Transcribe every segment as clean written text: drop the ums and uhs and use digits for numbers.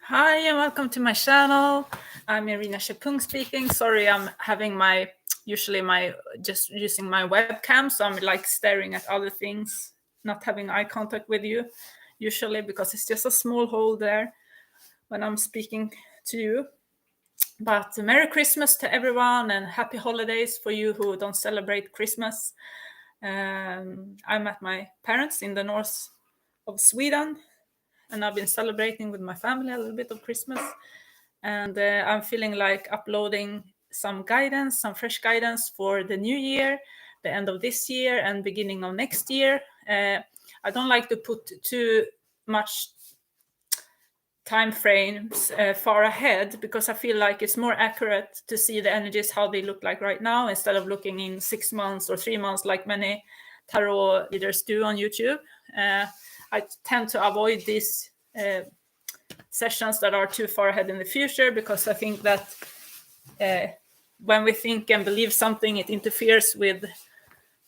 Hi and welcome to my channel. I'm Irina Shepung speaking. Sorry, I'm having just using my webcam, so I'm like staring at other things, not having eye contact with you usually because it's just a small hole there when I'm speaking to you. But Merry Christmas to everyone and happy holidays for you who don't celebrate Christmas. I'm at my parents in the north of Sweden, and I've been celebrating with my family a little bit of Christmas. And I'm feeling like uploading some fresh guidance for the new year, the end of this year and beginning of next year. I don't like to put too much time frames far ahead because I feel like it's more accurate to see the energies how they look like right now instead of looking in 6 months or 3 months like many tarot readers do on YouTube. I tend to avoid these sessions that are too far ahead in the future because I think that when we think and believe something, it interferes with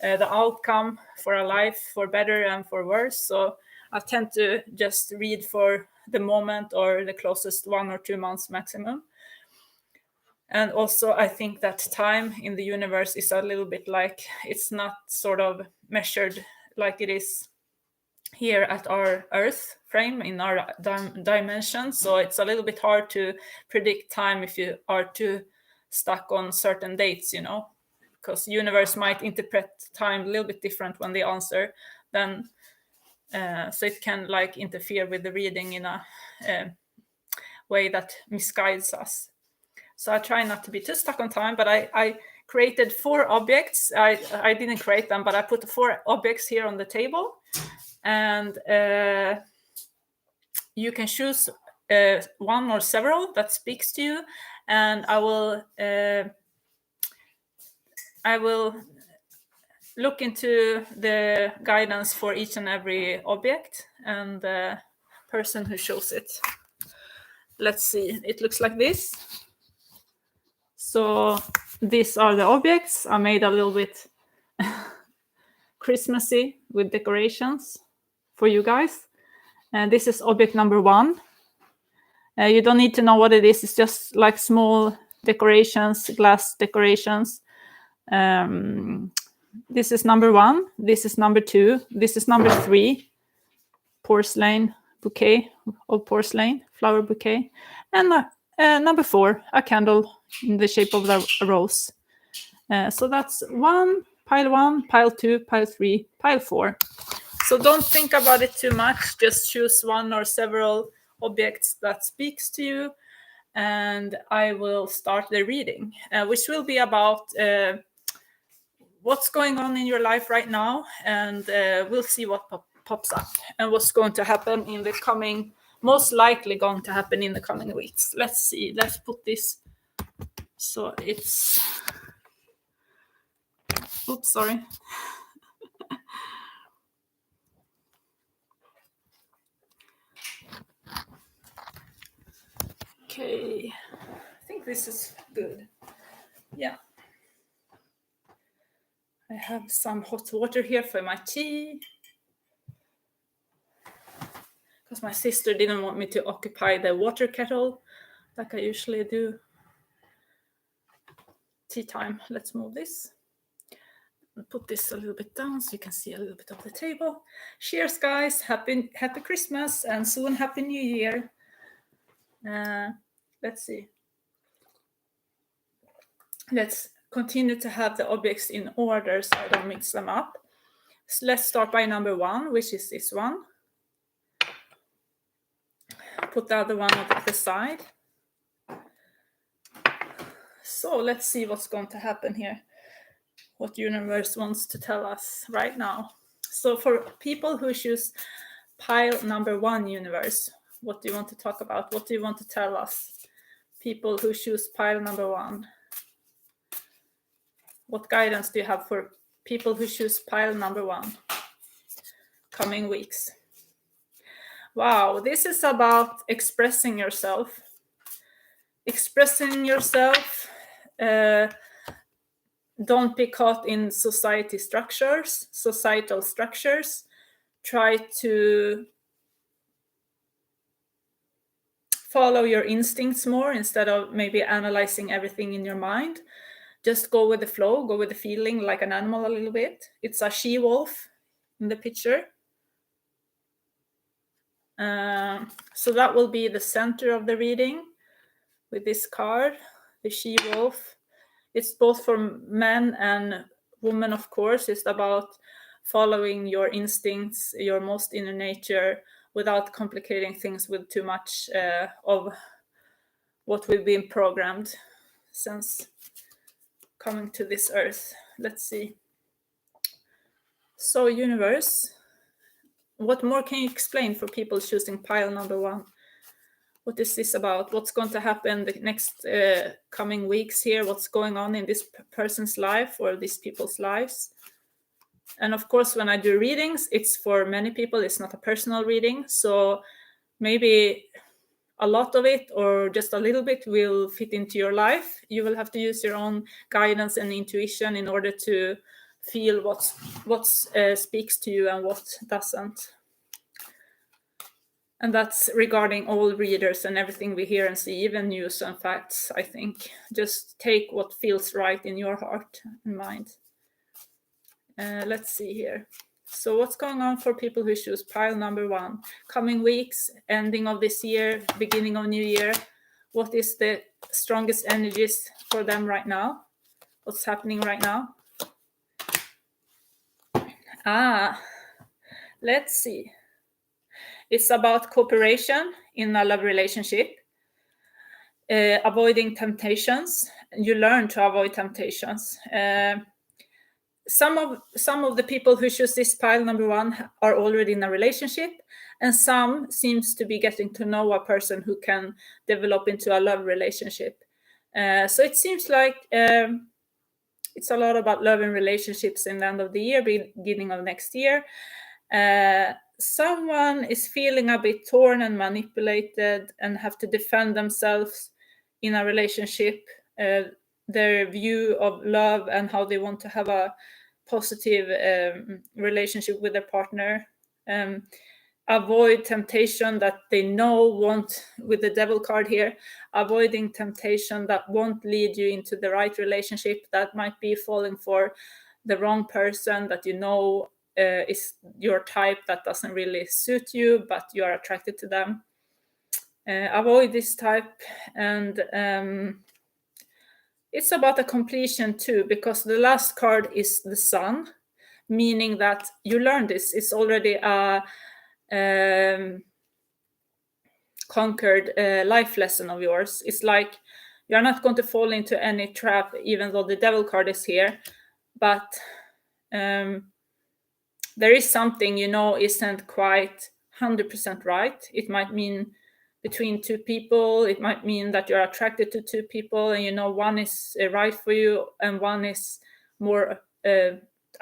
the outcome for our life, for better and for worse. So I tend to just read for the moment or the closest 1 or 2 months maximum. And also I think that time in the universe is a little bit like, it's not sort of measured like it is here at our earth frame in our dimension. So it's a little bit hard to predict time if you are too stuck on certain dates, because the universe might interpret time a little bit different when they answer. Then so it can like interfere with the reading in a way that misguides us. So I try not to be too stuck on time, but I created 4 objects. I didn't create them, but I put 4 objects here on the table. And you can choose one or several that speaks to you. And I will look into the guidance for each and every object and the person who shows it. Let's see, it looks like this. So these are the objects. I made a little bit Christmassy with decorations for you guys. And this is object number 1. You don't need to know what it is. It's just like small decorations, glass decorations. This is number 1. This is number 2. This is number 3. Porcelain bouquet of porcelain, flower bouquet. And number 4, a candle in the shape of a rose. So that's pile 1, pile 2, pile 3, pile 4. So don't think about it too much. Just choose one or several objects that speaks to you. And I will start the reading, which will be about what's going on in your life right now. And we'll see what pops up and what's going to happen in the coming, most likely going to happen in the coming weeks. Let's see. Let's put this so it's... Oops, sorry. Okay, I think this is good. Yeah. I have some hot water here for my tea. Because my sister didn't want me to occupy the water kettle like I usually do. Tea time. Let's move this. Put this a little bit down so you can see a little bit of the table. Cheers, guys. Happy Christmas and soon Happy New Year. Let's see. Let's continue to have the objects in order so I don't mix them up. So let's start by number 1, which is this one. Put the other one at the side. So let's see what's going to happen here. What universe wants to tell us right now. So for people who choose pile number 1 universe, what do you want to talk about? What do you want to tell us? People who choose pile number 1. What guidance do you have for people who choose pile number 1? Coming weeks. Wow, this is about expressing yourself. Expressing yourself. Don't be caught in societal structures. Try to follow your instincts more instead of maybe analyzing everything in your mind. Just go with the flow, go with the feeling, like an animal a little bit. It's a she-wolf in the picture. So that will be the center of the reading with this card, the she-wolf. It's both for men and women, of course. It's about following your instincts, your most inner nature, without complicating things with too much of what we've been programmed since coming to this earth. Let's see. So, universe, what more can you explain for people choosing pile number 1? What is this about? What's going to happen the next coming weeks here? What's going on in this person's life or these people's lives? And of course, when I do readings, it's for many people. It's not a personal reading. So maybe a lot of it or just a little bit will fit into your life. You will have to use your own guidance and intuition in order to feel what speaks to you and what doesn't. And that's regarding all readers and everything we hear and see, even news and facts, I think. Just take what feels right in your heart and mind. Let's see here. So what's going on for people who choose pile number 1? Coming weeks, ending of this year, beginning of new year. What is the strongest energies for them right now? What's happening right now? Let's see. It's about cooperation in a love relationship, avoiding temptations. You learn to avoid temptations. Some of the people who choose this pile number 1 are already in a relationship, and some seems to be getting to know a person who can develop into a love relationship. So it seems like it's a lot about love and relationships in the end of the year, beginning of next year. Someone is feeling a bit torn and manipulated and have to defend themselves in a relationship, their view of love and how they want to have a positive relationship with their partner. Avoid temptation that they know won't, with the devil card here, avoiding temptation that won't lead you into the right relationship. That might be falling for the wrong person that you know is your type, that doesn't really suit you, but you are attracted to them. Avoid this type. And it's about a completion too, because the last card is the sun, meaning that you learned this. It's already a conquered life lesson of yours. It's like you're not going to fall into any trap, even though the devil card is here. But there is something isn't quite 100% right. It might mean between two people. It might mean that you're attracted to two people, and one is right for you and one is more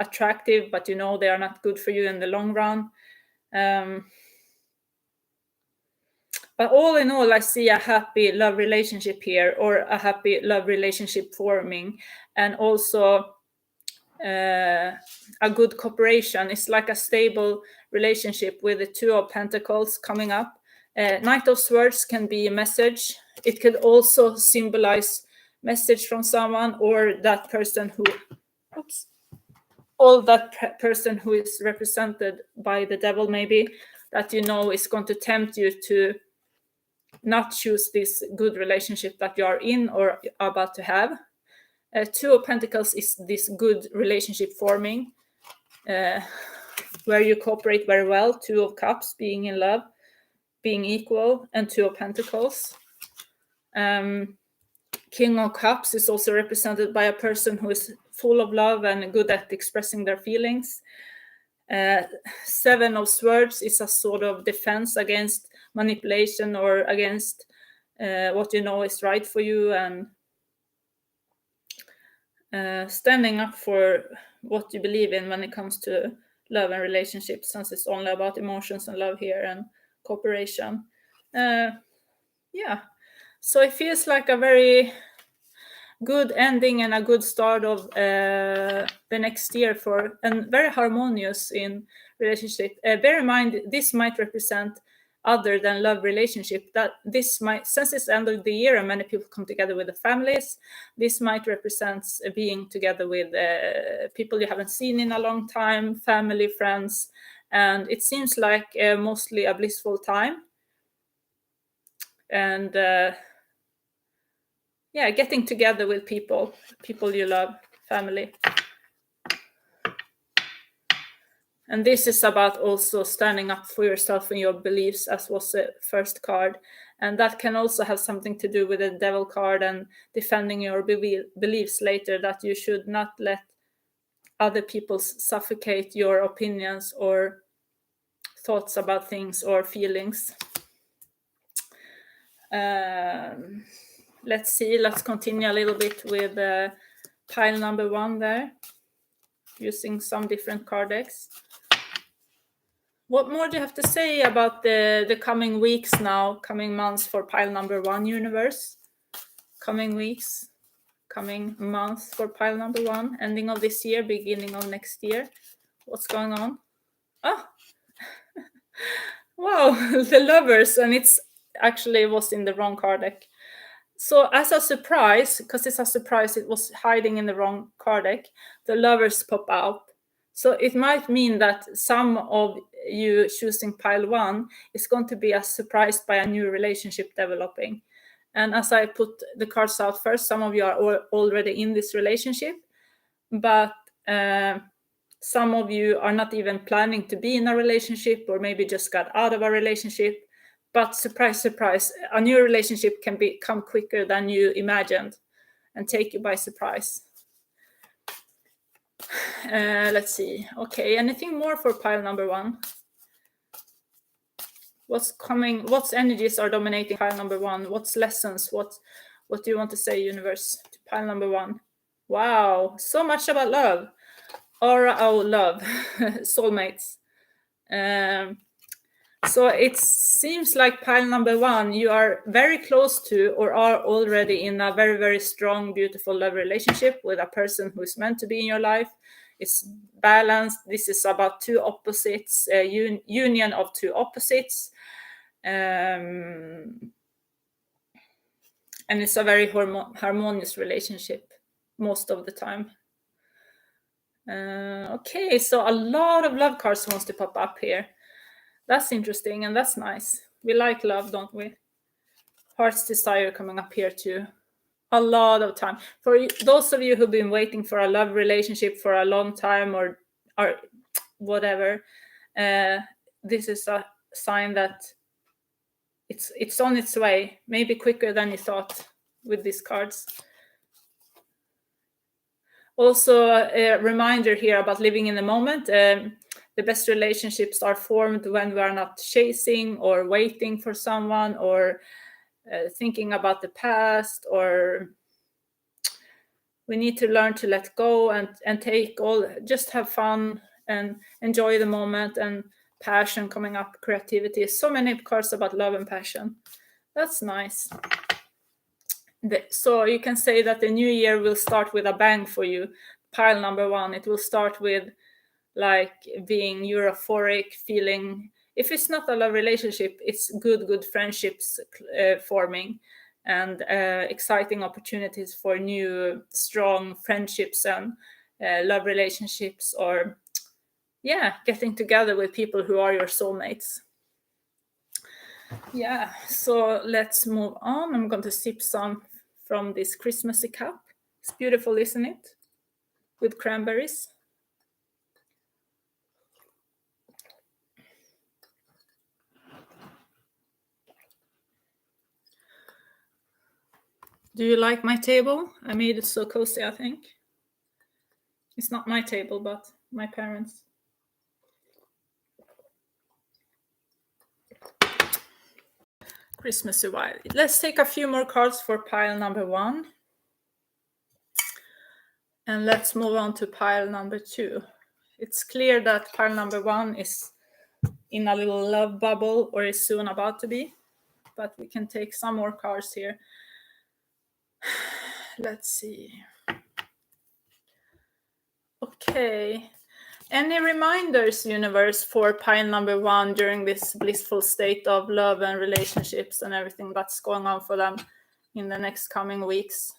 attractive, but they are not good for you in the long run. But all in all, I see a happy love relationship here, or a happy love relationship forming, and also a good cooperation. It's like a stable relationship with the Two of Pentacles coming up. Knight of Swords can be a message. It could also symbolize message from someone, or that person who, person who is represented by the devil, maybe, that is going to tempt you to not choose this good relationship that you are in or are about to have. Two of Pentacles is this good relationship forming, where you cooperate very well. Two of Cups, being in love, being equal, and Two of Pentacles. King of Cups is also represented by a person who is full of love and good at expressing their feelings. Seven of Swords is a sort of defense against manipulation, or against what is right for you, and standing up for what you believe in when it comes to love and relationships, since it's only about emotions and love here and cooperation. So it feels like a very good ending and a good start of the next year, and very harmonious in relationship. Bear in mind, this might represent other than love relationship. That this might, since it's the end of the year and many people come together with their families, this might represent being together with people you haven't seen in a long time, family, friends, and it seems like mostly a blissful time. And yeah, getting together with people you love, family. And this is about also standing up for yourself and your beliefs, as was the first card. And that can also have something to do with the devil card and defending your beliefs later, that you should not let other people suffocate your opinions or thoughts about things or feelings. Let's see, let's continue a little bit with pile number 1 there, using some different card decks. What more do you have to say about the coming weeks now, coming months for pile number 1 universe? Coming weeks, coming months for pile number 1, ending of this year, beginning of next year. What's going on? Oh, wow, the Lovers, and it's actually was in the wrong card deck. So as a surprise, because it's a surprise, it was hiding in the wrong card deck, the Lovers pop out. So it might mean that some of you choosing pile 1 is going to be surprised by a new relationship developing. And as I put the cards out first, some of you are already in this relationship, but some of you are not even planning to be in a relationship, or maybe just got out of a relationship. But surprise, surprise, a new relationship can come quicker than you imagined and take you by surprise. Let's see. Okay, anything more for pile number 1? What's coming? What's energies are dominating pile number 1? What's lessons? What do you want to say, universe, to pile number 1? Wow, so much about love. Aura of love, soulmates. So it seems like pile number 1, you are very close to or are already in a very, very strong, beautiful love relationship with a person who is meant to be in your life. It's balanced. This is about two opposites, union of two opposites. And it's a very harmonious relationship most of the time. Okay, so a lot of love cards wants to pop up here. That's interesting and that's nice. We like love, don't we? Heart's Desire coming up here too. A lot of time. For those of you who've been waiting for a love relationship for a long time or whatever, this is a sign that it's on its way, maybe quicker than you thought with these cards. Also, a reminder here about living in the moment. The best relationships are formed when we are not chasing or waiting for someone or thinking about the past, or we need to learn to let go and take just have fun and enjoy the moment, and passion coming up, creativity. So many cards about love and passion. That's nice. So you can say that the new year will start with a bang for you. Pile number 1, it will start with like being euphoric, feeling, if it's not a love relationship, it's good friendships forming, and exciting opportunities for new strong friendships and love relationships, or getting together with people who are your soulmates. Yeah, so let's move on. I'm going to sip some from this Christmassy cup. It's beautiful, isn't it? With cranberries. Do you like my table? I made it so cozy, I think. It's not my table, but my parents'. Christmassy wild. Let's take a few more cards for pile number 1. And let's move on to pile number 2. It's clear that pile number 1 is in a little love bubble, or is soon about to be. But we can take some more cards here. Let's see. Okay. Any reminders, universe, for pile number 1 during this blissful state of love and relationships and everything that's going on for them in the next coming weeks?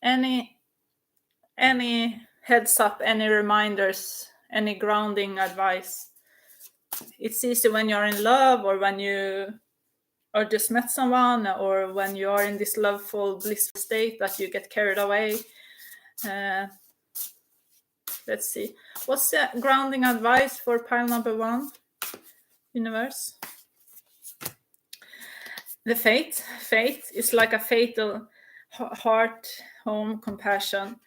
Any heads up, any reminders, any grounding advice? It's easy when you're in love, or when you or just met someone, or when you are in this loveful, blissful state, that you get carried away. Let's see. What's the grounding advice for pile number 1, universe? The fate. Fate is like a fatal heart, home, compassion.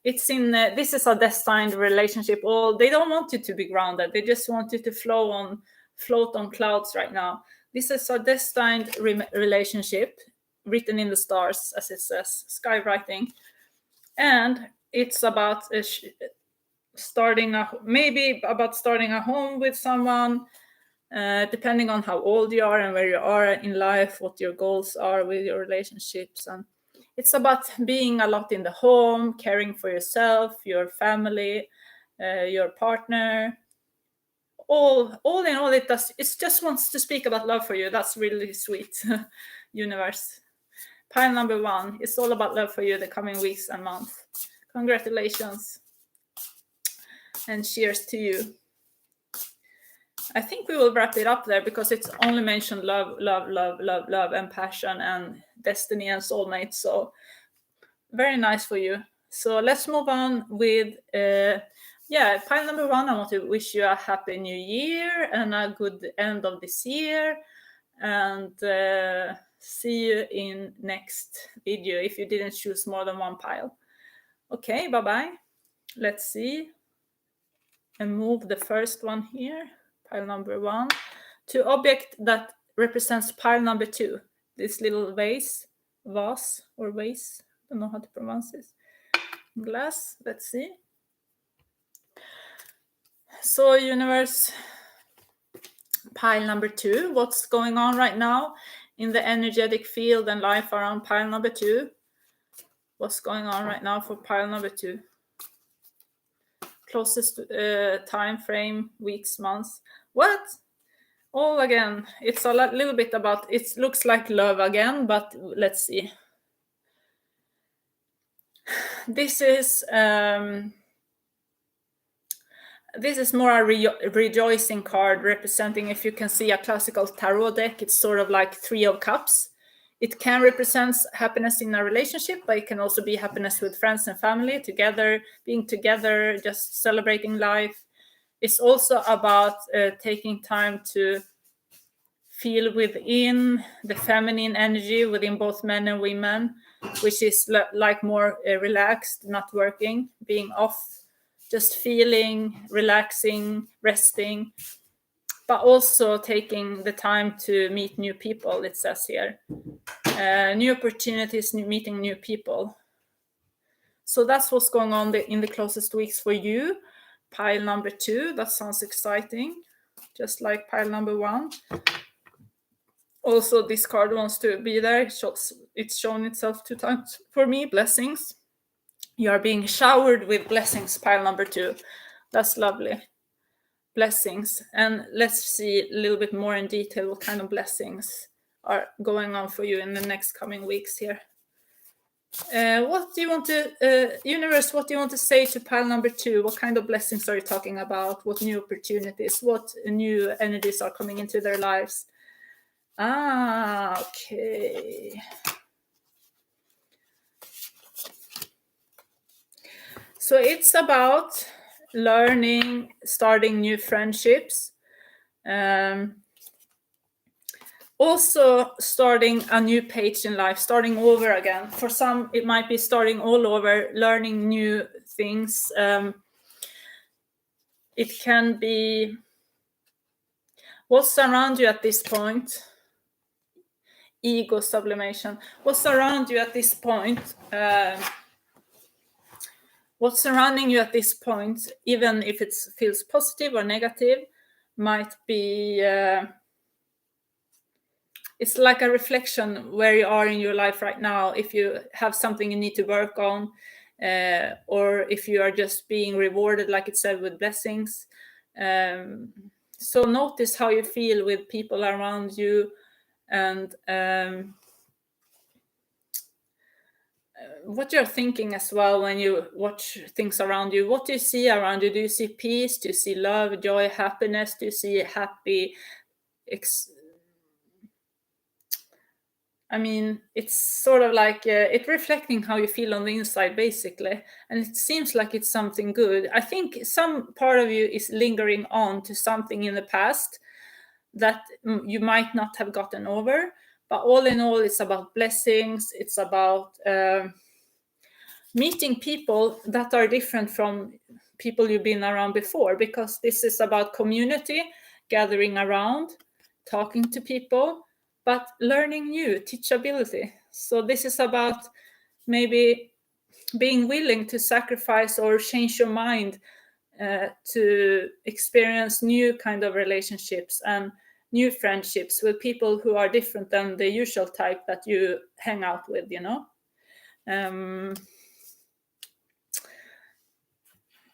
It's in this is a destined relationship. They don't want you to be grounded. They just want you to float on clouds right now. This is a destined relationship, written in the stars, as it says, skywriting, and it's about starting a home with someone, depending on how old you are and where you are in life, what your goals are with your relationships. And it's about being a lot in the home, caring for yourself, your family, your partner. All in all, it just wants to speak about love for you. That's really sweet, universe. Pile number 1, it's all about love for you the coming weeks and months. Congratulations. And cheers to you. I think we will wrap it up there, because it's only mentioned love, and passion, and destiny, and soulmates. So very nice for you. So let's move on with pile number 1. I want to wish you a happy new year and a good end of this year, and see you in next video if you didn't choose more than 1 pile. Okay, bye. Let's see, and move the first one here, pile number 1, to object that represents pile number 2. This little vase, I don't know how to pronounce this. Glass, let's see. So, universe, pile number 2, what's going on right now in the energetic field and life around pile number 2? What's going on right now for pile number 2? Closest time frame, weeks, months. What? All again. It's a little bit about, it looks like love again, but let's see. This is more a rejoicing card, representing, if you can see a classical tarot deck, it's sort of like 3 of Cups. It can represent happiness in a relationship, but it can also be happiness with friends and family, together, being together, just celebrating life. It's also about taking time to feel within the feminine energy within both men and women, which is like more relaxed, not working, being off, just feeling, relaxing, resting, but also taking the time to meet new people, it says here. New opportunities, meeting new people. So that's what's going on in the closest weeks for you. Pile number 2, that sounds exciting, just like pile number 1. Also, this card wants to be there. It's shown itself 2 times for me. Blessings. You are being showered with blessings, pile number 2. That's lovely. Blessings. And let's see a little bit more in detail what kind of blessings are going on for you in the next coming weeks here. What do you want to, universe, what do you want to say to pile number 2? What kind of blessings are you talking about? What new opportunities? What new energies are coming into their lives? Okay. So it's about learning, starting new friendships. Also starting a new page in life, starting over again. For some, it might be starting all over, learning new things. It can be what's around you at this point. Ego sublimation. What's around you at this point? What's surrounding you at this point, even if it feels positive or negative, might be... it's like a reflection where you are in your life right now. If you have something you need to work on, or if you are just being rewarded, like it said, with blessings. So notice how you feel with people around you, and what you're thinking as well when you watch things around you. What do you see around you? Do you see peace? Do you see love, joy, happiness? Do you see happy I mean, it's sort of like it reflecting how you feel on the inside, basically. And it seems like it's something good. I think some part of you is lingering on to something in the past that you might not have gotten over. But all in all, it's about blessings. It's about meeting people that are different from people you've been around before, because this is about community, gathering around, talking to people, but learning new, teachability. So this is about maybe being willing to sacrifice or change your mind to experience new kind of relationships and new friendships with people who are different than the usual type that you hang out with, you know.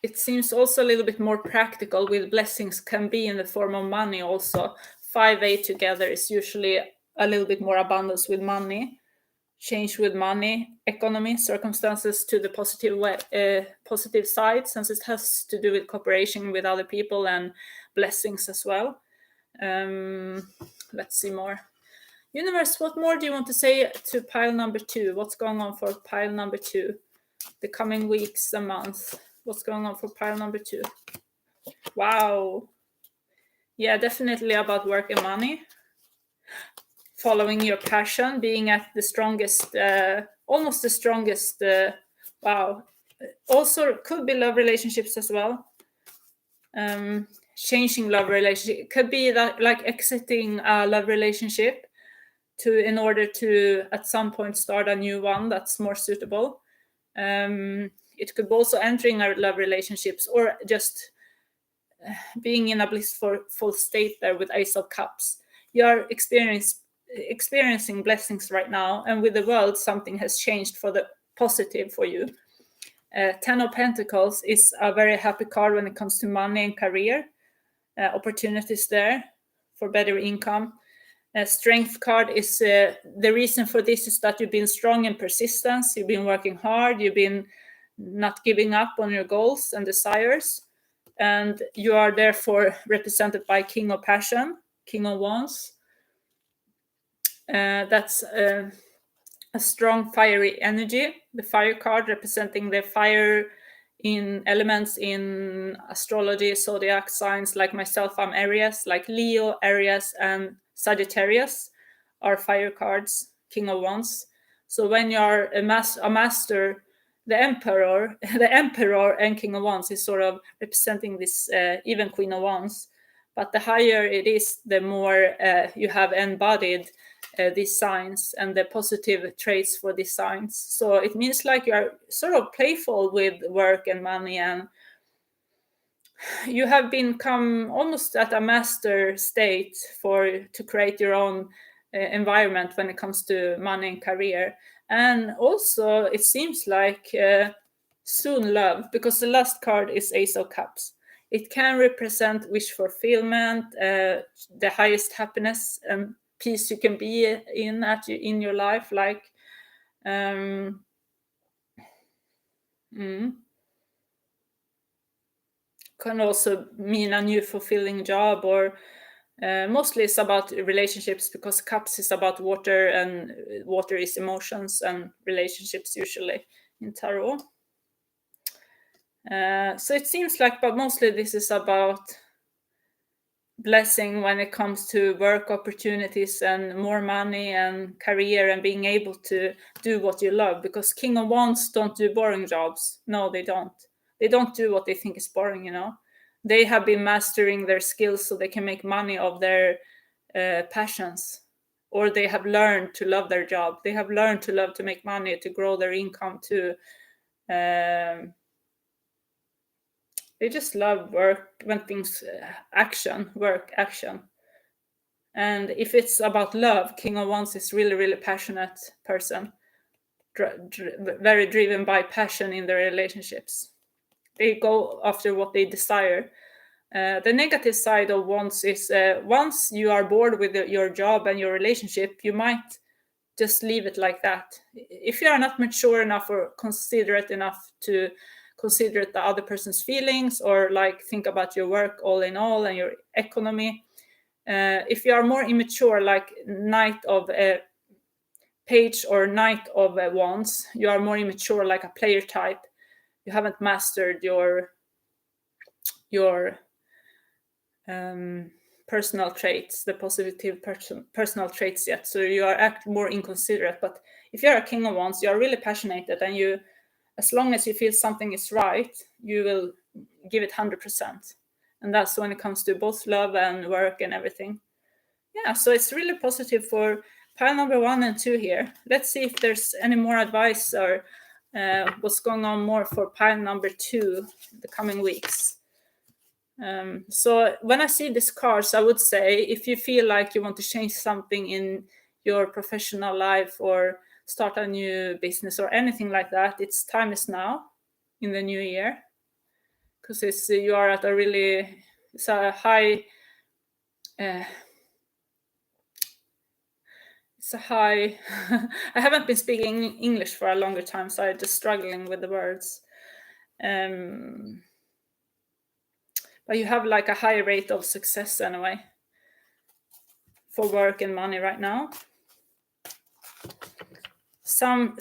It seems also a little bit more practical with blessings, can be in the form of money also. 5-8 together is usually a little bit more abundance with money, change with money, economy, circumstances to the positive side, since it has to do with cooperation with other people and blessings as well. Let's see more. Universe, what more do you want to say to pile number 2? What's going on for pile number 2? The coming weeks and months. What's going on for pile number 2? Wow. Yeah, definitely about work and money. Following your passion, being at the strongest, almost the strongest. Wow. Also, could be love relationships as well. Changing love relationship. It could be that, like, exiting a love relationship in order to at some point start a new one that's more suitable. It could also entering our love relationships, or just being in a blissful state there with Ace of Cups. You are experiencing blessings right now, and with the world, something has changed for the positive for you. 10 of Pentacles is a very happy card when it comes to money and career. Opportunities there for better income. Strength card is the reason for this is that you've been strong in persistence, you've been working hard, you've been not giving up on your goals and desires, and you are therefore represented by King of Passion, King of Wands. That's a strong fiery energy. The fire card representing the fire in elements in astrology, zodiac signs. Like myself, I'm Aries, like Leo, Aries, and Sagittarius are fire cards, King of Wands. So when you're a master, the Emperor, the Emperor and King of Wands is sort of representing this even Queen of Wands. But the higher it is, the more you have embodied these signs and the positive traits for these signs. So it means like you are sort of playful with work and money, and you have become almost at a master state to create your own environment when it comes to money and career. And also it seems like soon love, because the last card is Ace of Cups. It can represent wish fulfillment, the highest happiness and peace you can be in your life, like can also mean a new fulfilling job, or mostly it's about relationships, because cups is about water, and water is emotions and relationships usually in tarot. So it seems like, but mostly this is about blessing when it comes to work opportunities and more money and career and being able to do what you love, because King of Wands don't do boring jobs. No, they don't. They don't do what they think is boring, you know. They have been mastering their skills so they can make money of their passions, or they have learned to love their job. They have learned to love to make money, to grow their income, to they just love work when things work action. And if it's about love, King of Wands is really, really passionate person, very driven by passion in their relationships. They go after what they desire. The negative side of wands is once you are bored with your job and your relationship, you might just leave it like that. If you are not mature enough or considerate enough to consider the other person's feelings, or like think about your work all in all and your economy, if you are more immature, like Knight of Page or Knight of Wands, you are more immature, like a player type. You haven't mastered your personal traits, the positive personal traits yet. So you are more inconsiderate. But if you are a King of Wands, you are really passionate, and you, as long as you feel something is right, you will give it 100%. And that's when it comes to both love and work and everything. Yeah, so it's really positive for pile number 1 and 2 here. Let's see if there's any more advice or what's going on more for pile number 2 the coming weeks. So when I see these cards, I would say if you feel like you want to change something in your professional life or start a new business or anything like that, it's time is now in the new year, because you are at a really high I haven't been speaking English for a longer time, so I'm just struggling with the words. But you have like a high rate of success anyway for work and money right now. Some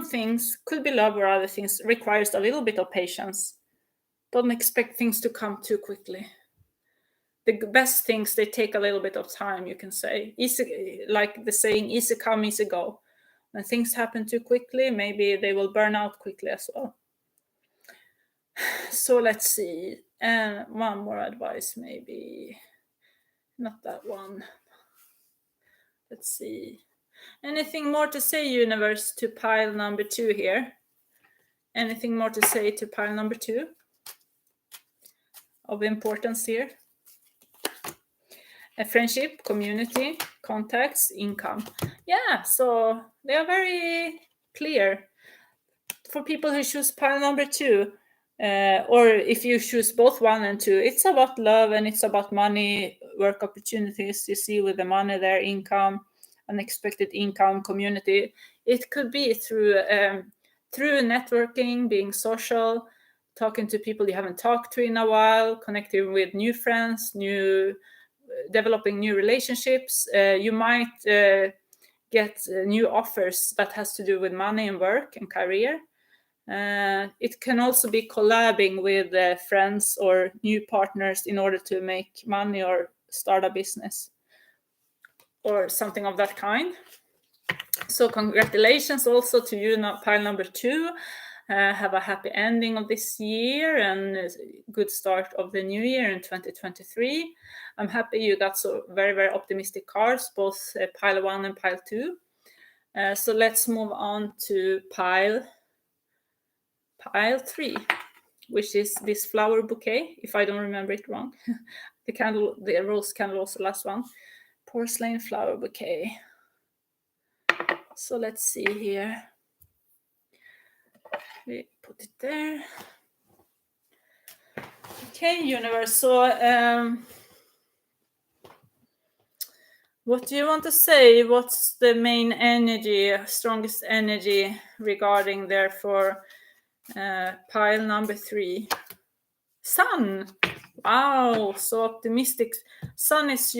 things could be love, or other things requires a little bit of patience. Don't expect things to come too quickly. The best things, they take a little bit of time, you can say. Easy, like the saying, easy come, easy go. When things happen too quickly, maybe they will burn out quickly as well. So let's see. And one more advice, maybe. Not that one. Let's see. Anything more to say, universe, to pile number 2 here? Anything more to say to pile number 2 of importance here? A friendship, community, contacts, income. Yeah, so they are very clear. For people who choose pile number 2, or if you choose both 1 and 2, it's about love and it's about money, work opportunities. You see with the money there, income, unexpected income, community. It could be through networking, being social, talking to people you haven't talked to in a while, connecting with new friends, developing new relationships. You might get new offers that has to do with money and work and career. It can also be collabing with friends or new partners in order to make money or start a business or something of that kind. So congratulations also to you, pile number 2. Have a happy ending of this year and a good start of the new year in 2023. I'm happy you got so very, very optimistic cards, both pile 1 and pile 2. So let's move on to pile 3, which is this flower bouquet, if I don't remember it wrong. the rose candle was the last one. Porcelain flower bouquet. So let's see here. We put it there. Okay, universe. So what do you want to say? What's the main energy, strongest energy regarding there for pile number 3? Sun. Wow, so optimistic. Sun is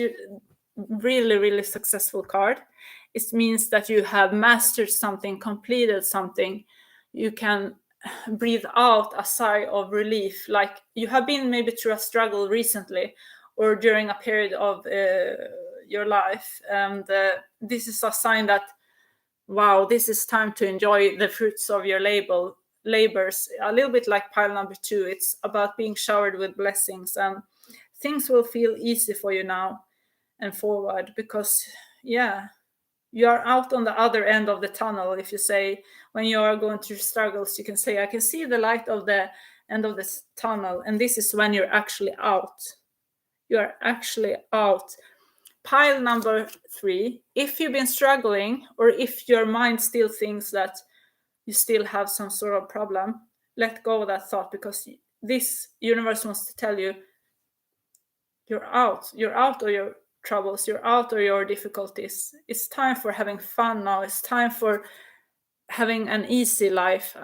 really, really successful card. It means that you have mastered something, completed something. You can breathe out a sigh of relief, like you have been maybe through a struggle recently or during a period of your life, and this is a sign that, wow, this is time to enjoy the fruits of your labors. A little bit like pile number 2, it's about being showered with blessings, and things will feel easy for you now and forward, because you are out on the other end of the tunnel. If you say, when you are going through struggles, you can say, I can see the light of the end of this tunnel, and this is when you're actually out. You are actually out. Pile number 3, if you've been struggling, or if your mind still thinks that you still have some sort of problem, let go of that thought, because this universe wants to tell you you're out of your troubles, you're out of your difficulties. It's time for having fun now. It's time for having an easier life.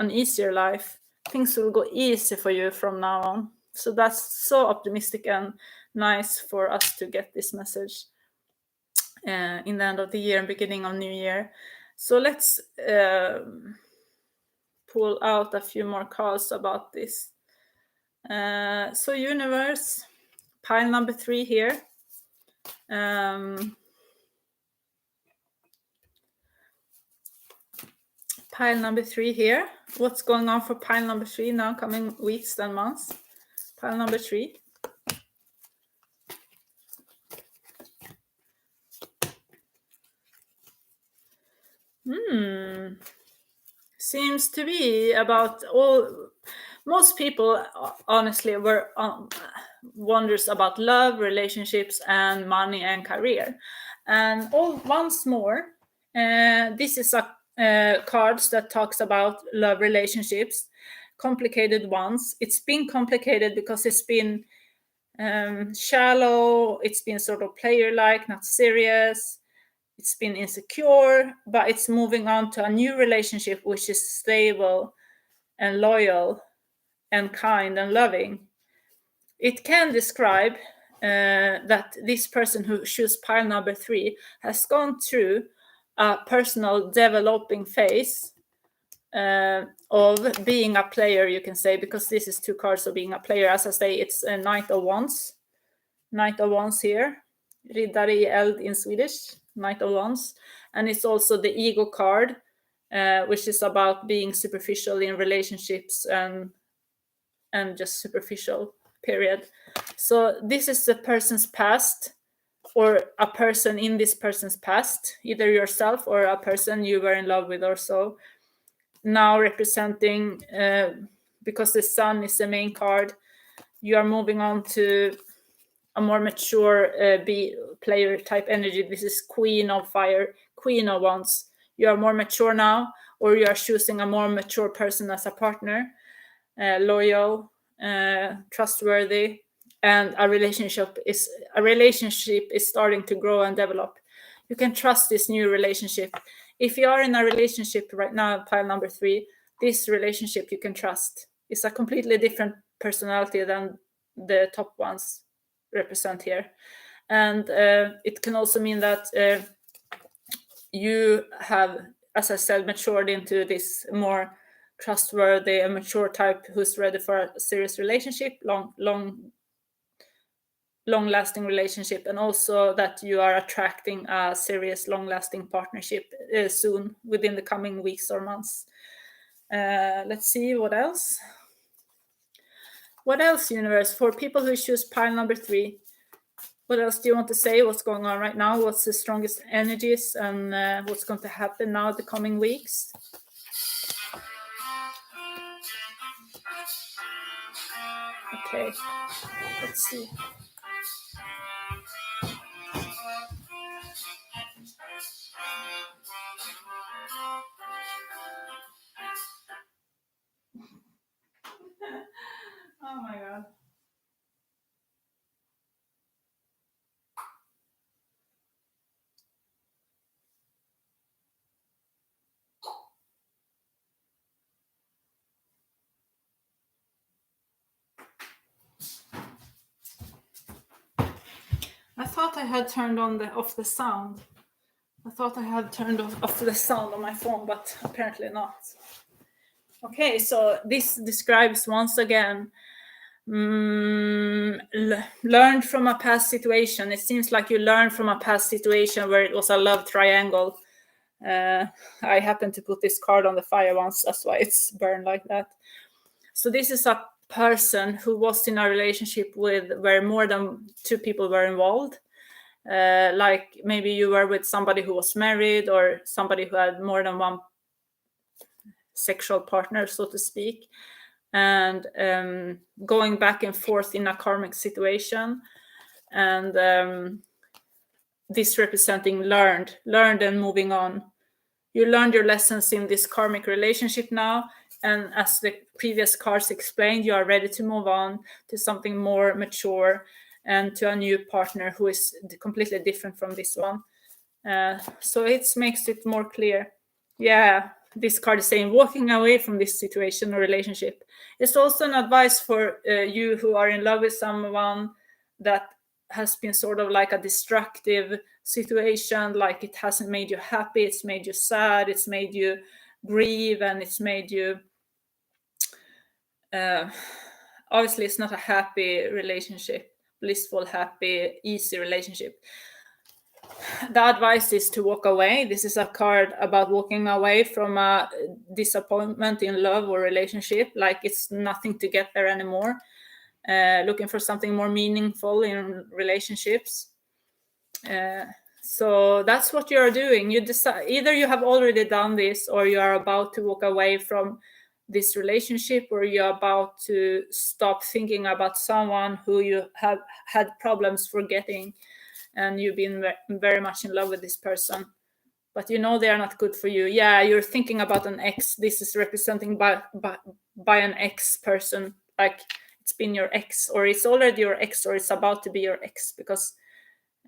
Things will go easy for you from now on. So that's so optimistic and nice for us to get this message in the end of the year and beginning of new year. So let's pull out a few more cards about this. So universe, pile number 3 here. Pile number 3 here. What's going on for pile number 3 now, coming weeks and months? Pile number 3. Seems to be about most people honestly were wonders about love, relationships, and money and career. And once more, this is a cards that talks about love, relationships, complicated ones. It's been complicated because it's been shallow, it's been sort of player-like, not serious. It's been insecure, but it's moving on to a new relationship which is stable and loyal and kind and loving. It can describe that this person who chooses pile number 3 has gone through a personal developing phase of being a player, you can say, because this is 2 cards of being a player. As I say, it's a Knight of Wands. Knight of Wands here. Riddare i eld in Swedish. Knight of Wands. And it's also the ego card, which is about being superficial in relationships and just superficial, period. So this is the person's past, or a person in this person's past, either yourself or a person you were in love with or so. Now representing, because the sun is the main card, you are moving on to a more mature player type energy. This is Queen of Fire, Queen of Wands. You are more mature now, or you are choosing a more mature person as a partner, loyal, trustworthy, and a relationship is starting to grow and develop. You can trust this new relationship. If you are in a relationship right now, pile number 3, this relationship you can trust. It's a completely different personality than the top ones represent here. And it can also mean that you have, as I said, matured into this more trustworthy and mature type who's ready for a serious relationship, long-lasting relationship, and also that you are attracting a serious, long-lasting partnership soon, within the coming weeks or months. Let's see what else. What else, universe, for people who choose pile number 3? What else do you want to say? What's going on right now? What's the strongest energies, and what's going to happen now the coming weeks? Okay, let's see. Oh my god. I thought I had turned off the sound. I thought I had turned off the sound on my phone, but apparently not. Okay, so this describes once again learned from a past situation. It seems like you learned from a past situation where it was a love triangle. I happened to put this card on the fire once, that's why it's burned like that. So this is a person who was in a relationship with where more than 2 people were involved. Like maybe you were with somebody who was married, or somebody who had more than one sexual partner, so to speak, and going back and forth in a karmic situation, and this representing learned and moving on. You learned your lessons in this karmic relationship now, and as the previous cards explained, you are ready to move on to something more mature and to a new partner who is completely different from this one. So it makes it more clear. Yeah, this card is saying walking away from this situation or relationship. It's also an advice for you who are in love with someone that has been sort of like a destructive situation, like it hasn't made you happy, it's made you sad, it's made you grieve, and it's made you obviously it's not a happy relationship, blissful, happy, easy relationship. The advice is to walk away. This is a card about walking away from a disappointment in love or relationship, like it's nothing to get there anymore. Looking for something more meaningful in relationships. So that's what you're doing. You decide either you have already done this, or you are about to walk away from this relationship, or you're about to stop thinking about someone who you have had problems forgetting, and you've been very much in love with this person, but you know they are not good for you. Yeah, you're thinking about an ex. This is representing by an ex person, like it's been your ex, or it's already your ex, or it's about to be your ex, because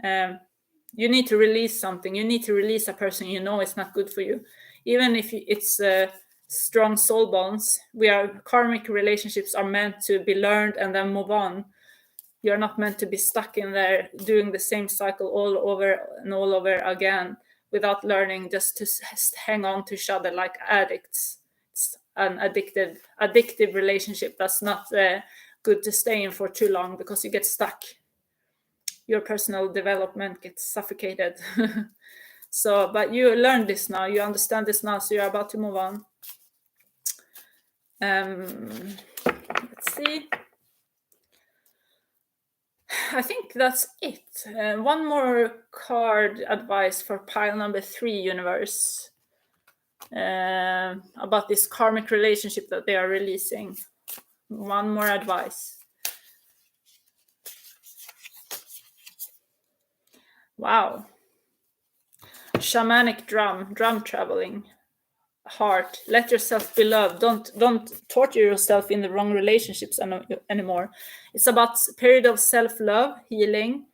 you need to release something. You need to release a person you know is not good for you, even if it's strong soul bonds. Karmic relationships are meant to be learned and then move on. You're not meant to be stuck in there doing the same cycle all over and all over again without learning, just to hang on to each other like addicts. It's an addictive relationship that's not good to stay in for too long, because you get stuck. Your personal development gets suffocated. So, but you learned this now, you understand this now, so you're about to move on. Let's see. I think that's it. One more card advice for pile number 3, universe, about this karmic relationship that they are releasing. One more advice. Wow. Shamanic drum traveling. Heart, let yourself be loved. Don't torture yourself in the wrong relationships anymore. It's about period of self-love, healing,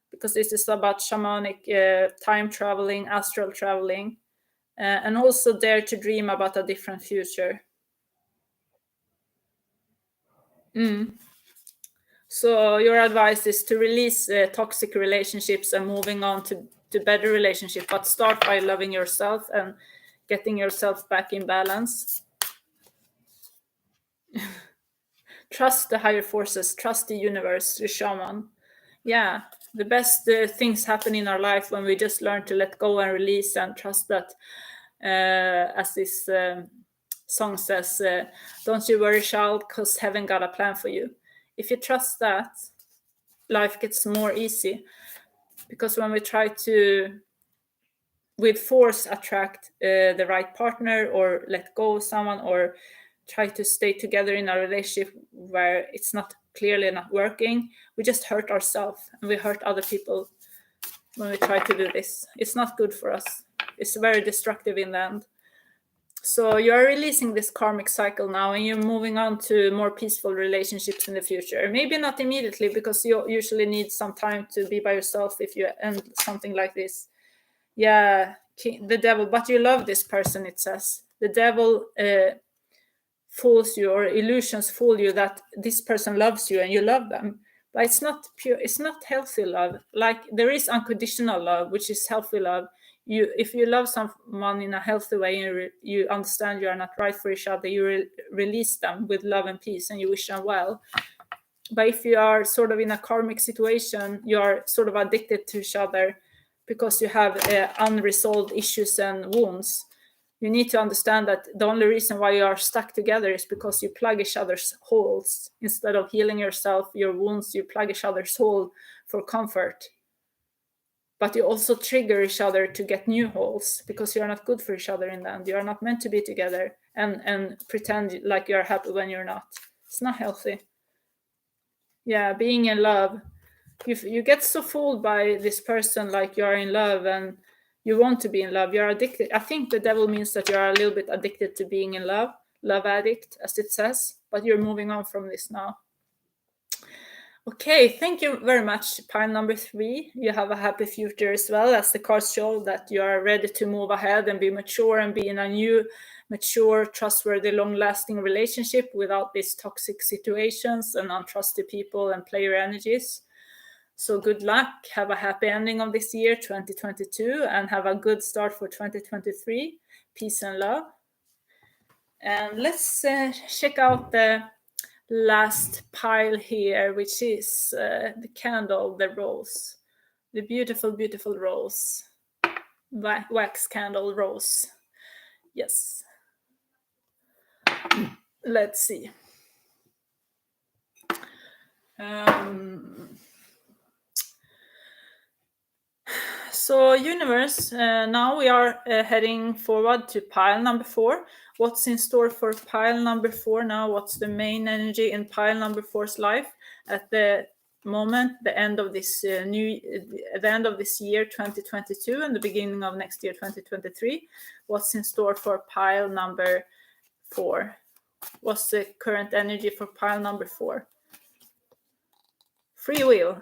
because this is about shamanic time traveling, astral traveling, and also dare to dream about a different future. So your advice is to release toxic relationships and moving on to better relationships, but start by loving yourself and getting yourself back in balance. Trust the higher forces, trust the universe, the shaman. Yeah, the best things happen in our life when we just learn to let go and release and trust that, as this song says, don't you worry, child, because heaven got a plan for you. If you trust that, life gets more easy. Because when we try to, with force, attract the right partner, or let go of someone, or try to stay together in a relationship where it's not clearly not working, we just hurt ourselves and we hurt other people when we try to do this. It's not good for us. It's very destructive in the end. So you are releasing this karmic cycle now, and you're moving on to more peaceful relationships in the future. Maybe not immediately, because you usually need some time to be by yourself if you end something like this. Yeah, the devil, but you love this person, it says. The devil fools you, or illusions fool you that this person loves you and you love them. But it's not pure, it's not healthy love. Like, there is unconditional love, which is healthy love. If you love someone in a healthy way, and you understand you are not right for each other, you release them with love and peace, and you wish them well. But if you are sort of in a karmic situation, you are sort of addicted to each other because you have unresolved issues and wounds. You need to understand that the only reason why you are stuck together is because you plug each other's holes. Instead of healing yourself, your wounds, you plug each other's hole for comfort. But you also trigger each other to get new holes, because you are not good for each other in the end. You are not meant to be together and pretend like you are happy when you're not. It's not healthy. Yeah, being in love, you get so fooled by this person, like you are in love, and You want to be in love. You're addicted. I think the devil means that you're a little bit addicted to being in love addict, as it says, but you're moving on from this now. Okay, thank you very much, pile number 3. You have a happy future as well, as the cards show that you are ready to move ahead and be mature and be in a new, mature, trustworthy, long-lasting relationship without these toxic situations and untrusted people and player energies. So good luck, have a happy ending of this year, 2022, and have a good start for 2023. Peace and love. And let's check out the last pile here, which is the candle, the rose, the beautiful, beautiful rose, wax candle rose. Yes. Let's see. So universe, now we are heading forward to pile number 4. What's in store for pile number 4 now? What's the main energy in pile number 4's life at the moment, the end of this the end of this year 2022 and the beginning of next year 2023? What's in store for pile number 4? What's the current energy for pile number 4? Free will.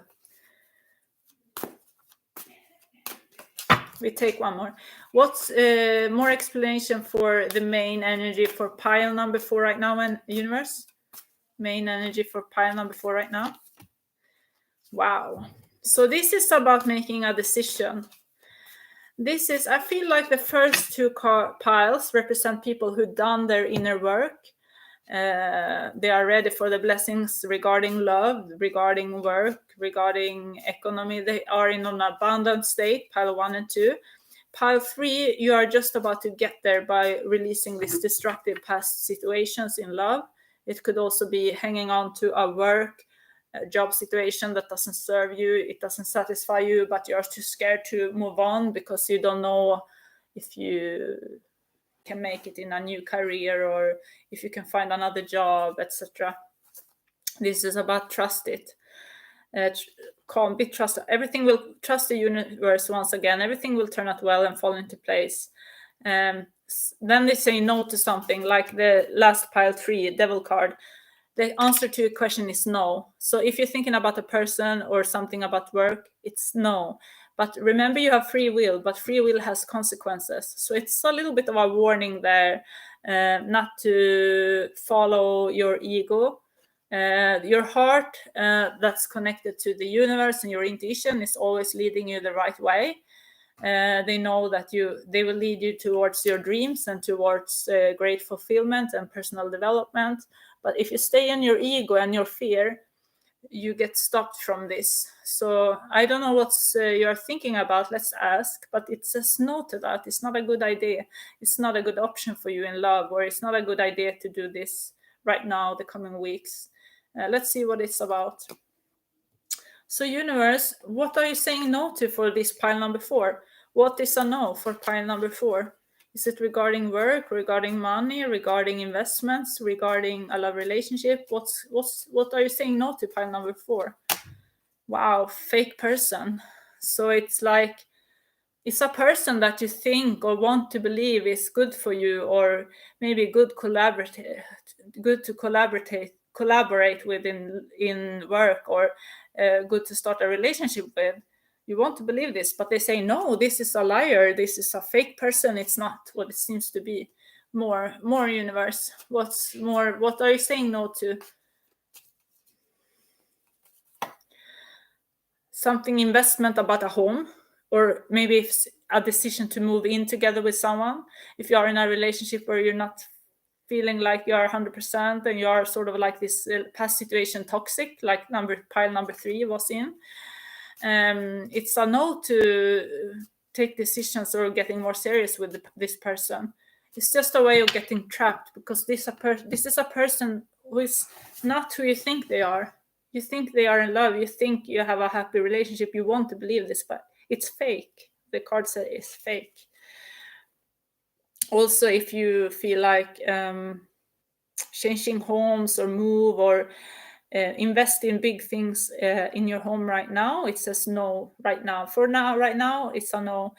We take one more. What's more explanation for the main energy for pile number 4 right now in universe? Main energy for pile number 4 right now. Wow. So this is about making a decision. This is, I feel like the first 2 piles represent people who've done their inner work. They are ready for the blessings regarding love, regarding work, regarding economy. They are in an abundant state, pile 1 and 2. Pile 3, you are just about to get there by releasing these destructive past situations in love. It could also be hanging on to a job situation that doesn't serve you, it doesn't satisfy you, but you're too scared to move on because you don't know if you can make it in a new career or if you can find another job, etc. This is about trust it. Calm, be trusted. Everything will trust the universe once again. Everything will turn out well and fall into place. Then they say no to something, like the last pile 3, devil card. The answer to your question is no. So if you're thinking about a person or something about work, it's no. But remember, you have free will, but free will has consequences. So it's a little bit of a warning there, not to follow your ego. Your heart, that's connected to the universe, and your intuition is always leading you the right way. They know that they will lead you towards your dreams and towards great fulfillment and personal development. But if you stay in your ego and your fear, you get stopped from this. So I don't know what you're thinking about, let's ask, but it says no to that. It's not a good idea. It's not a good option for you in love, or it's not a good idea to do this right now, the coming weeks. Let's see what it's about. So universe, what are you saying no to for this pile number 4? What is a no for pile number 4? Is it regarding work, regarding money, regarding investments, regarding a love relationship? What are you saying no to pile number 4? Wow, fake person. So it's like, it's a person that you think or want to believe is good for you, or maybe good to collaborate with in work, or good to start a relationship with. You want to believe this, but they say no, this is a liar, this is a fake person, it's not what it seems to be. More universe. What's more? What are you saying no to? Something investment about a home, or maybe it's a decision to move in together with someone. If you are in a relationship where you're not feeling like you are 100% and you are sort of like this past situation toxic, like pile number 3 was in, it's a no to take decisions or getting more serious with this person. It's just a way of getting trapped, because this is a person who is not who you think they are. You think they are in love, you think you have a happy relationship, you want to believe this, but it's fake. The card says it's fake. Also, if you feel like changing homes or move or invest in big things in your home right now, it says no right now. Right now, it's a no.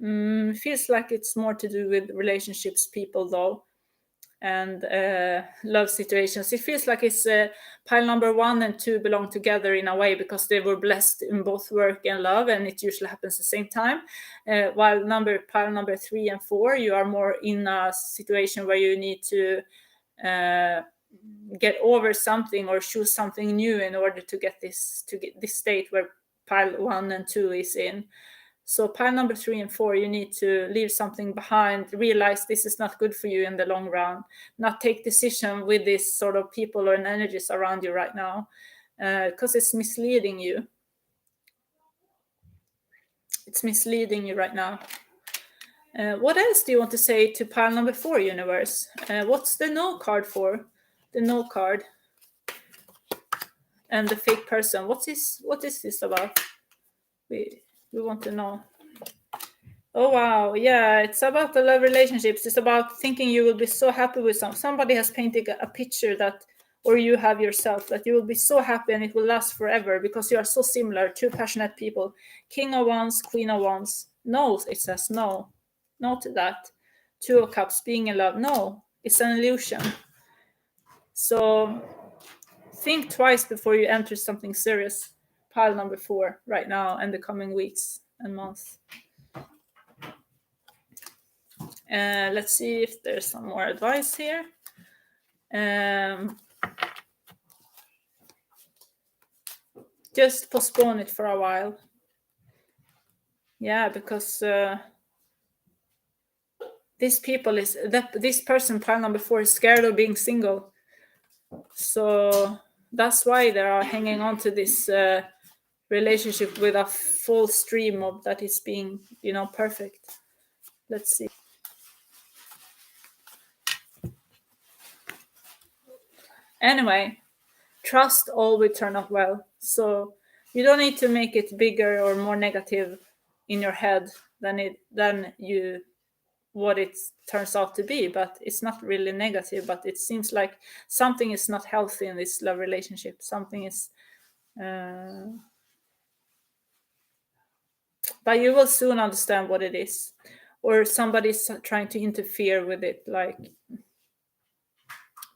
Feels like it's more to do with relationships, people though, and love situations. It feels like it's pile number 1 and 2 belong together in a way because they were blessed in both work and love, and it usually happens at the same time. While pile number 3 and 4, you are more in a situation where you need to get over something or choose something new in order to get this state where pile 1 and 2 is in. So pile number 3 and 4, you need to leave something behind, realize this is not good for you in the long run, not take decision with this sort of people or energies around you right now, because it's misleading you. It's misleading you right now. What else do you want to say to pile number 4, universe? What's the no card for? The no card. And the fake person. What is this about? We want to know. Oh wow, yeah, it's about the love relationships. It's about thinking you will be so happy with somebody has painted a picture that, or you have yourself, that you will be so happy and it will last forever because you are so similar, two passionate people. King of Wands, Queen of Wands. No, it says no. No to that. Two of Cups, being in love. No, it's an illusion. So think twice before you enter something serious. Pile number 4 right now and the coming weeks and months. Let's see if there's some more advice here. Just postpone it for a while. Yeah, because this person, pile number 4, is scared of being single. So that's why they are hanging on to this relationship with a full stream of that is being, perfect. Let's see. Anyway, trust all will turn out well. So you don't need to make it bigger or more negative in your head than what it turns out to be. But it's not really negative, but it seems like something is not healthy in this love relationship. Something is but you will soon understand what it is, or somebody's trying to interfere with it. Like,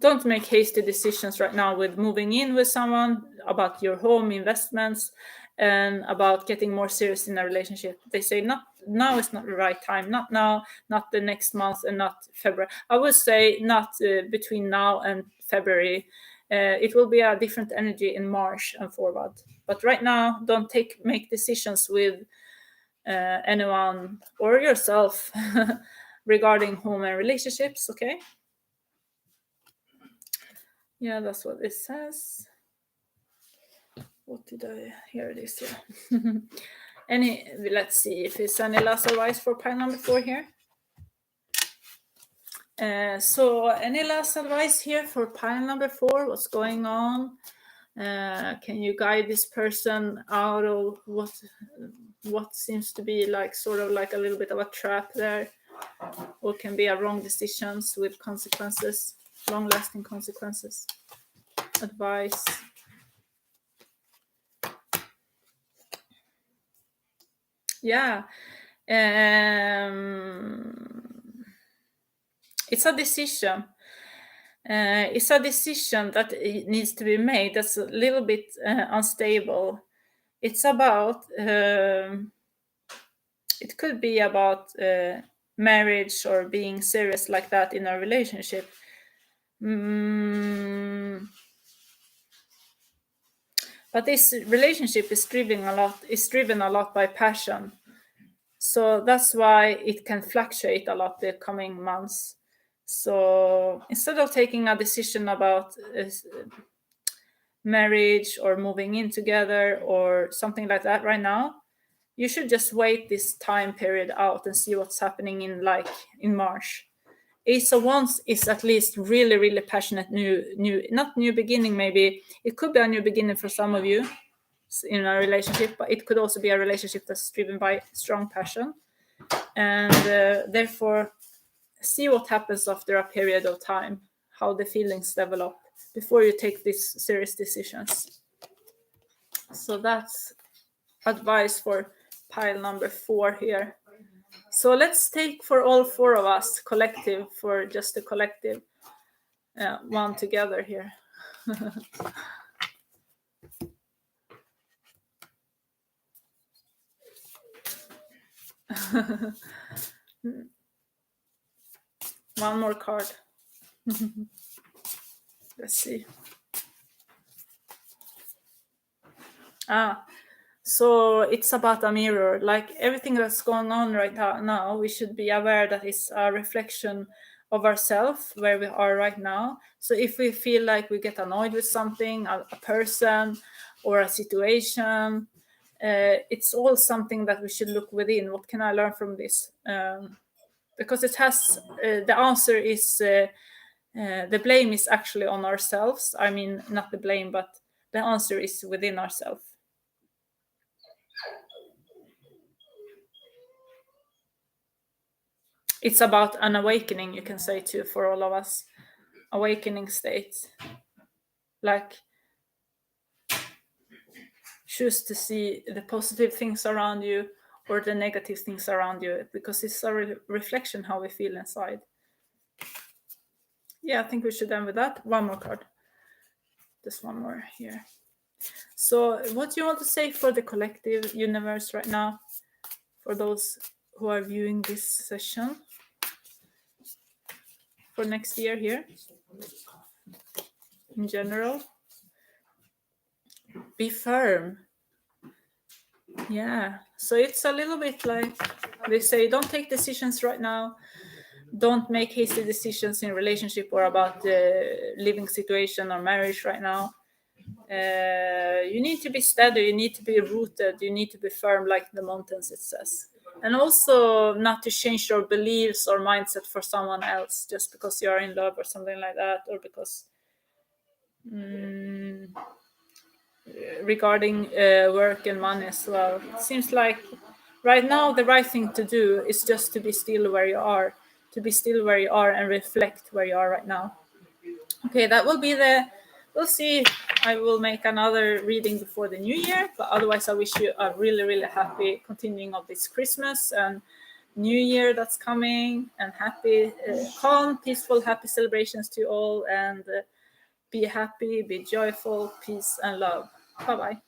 don't make hasty decisions right now with moving in with someone, about your home investments, and about getting more serious in a relationship. They say not now is not the right time, not now, not the next month, and not February. I would say not between now and February. It will be a different energy in March and forward. But right now, don't make decisions with anyone or yourself regarding home and relationships. Okay. Yeah, that's what it says. What did I hear it is here? Let's see if it's any last advice for pile number 4 here. So any last advice here for pile number 4? What's going on? Can you guide this person out of what seems to be like sort of like a little bit of a trap there, or can be a wrong decisions with consequences, long-lasting consequences? Advice. Yeah. It's a decision. It's a decision that needs to be made that's a little bit unstable. It's about, it could be about marriage or being serious like that in a relationship. But this relationship is driven a lot by passion. So that's why it can fluctuate a lot the coming months. So instead of taking a decision about marriage or moving in together or something like that right now, you should just wait this time period out and see what's happening in March. Ace of Wands is at least really, really passionate not new beginning, maybe. It could be a new beginning for some of you in a relationship, but it could also be a relationship that's driven by strong passion. And therefore, see what happens after a period of time, how the feelings develop before you take these serious decisions. So that's advice for pile number 4 here. So let's take for all four of us, collective, for just the collective, one together here. One more card. Let's see. So it's about a mirror. Like everything that's going on right now, we should be aware that it's a reflection of ourselves, where we are right now. So if we feel like we get annoyed with something, a person or a situation, it's all something that we should look within. What can I learn from this? Because it has, the answer is, the blame is actually on ourselves. I mean, not the blame, but the answer is within ourselves. It's about an awakening, you can say, too, for all of us. Awakening states. Like, choose to see the positive things around you or the negative things around you, because it's a reflection how we feel inside. Yeah, I think we should end with that. One more card. Just one more here. So what do you want to say for the collective universe right now, for those who are viewing this session for next year here in general? Be firm. Yeah, so it's a little bit like they say, don't take decisions right now, don't make hasty decisions in relationship or about the living situation or marriage right now. You need to be steady, you need to be rooted, you need to be firm like the mountains, it says. And also not to change your beliefs or mindset for someone else just because you are in love or something like that, or because regarding work and money as well. It seems like right now the right thing to do is just to be still where you are, and reflect where you are right now. Okay, that will be we'll see. I will make another reading before the new year, but otherwise I wish you a really, really happy continuing of this Christmas and new year that's coming, and happy, calm, peaceful, happy celebrations to you all, and be happy, be joyful, peace and love. Bye bye.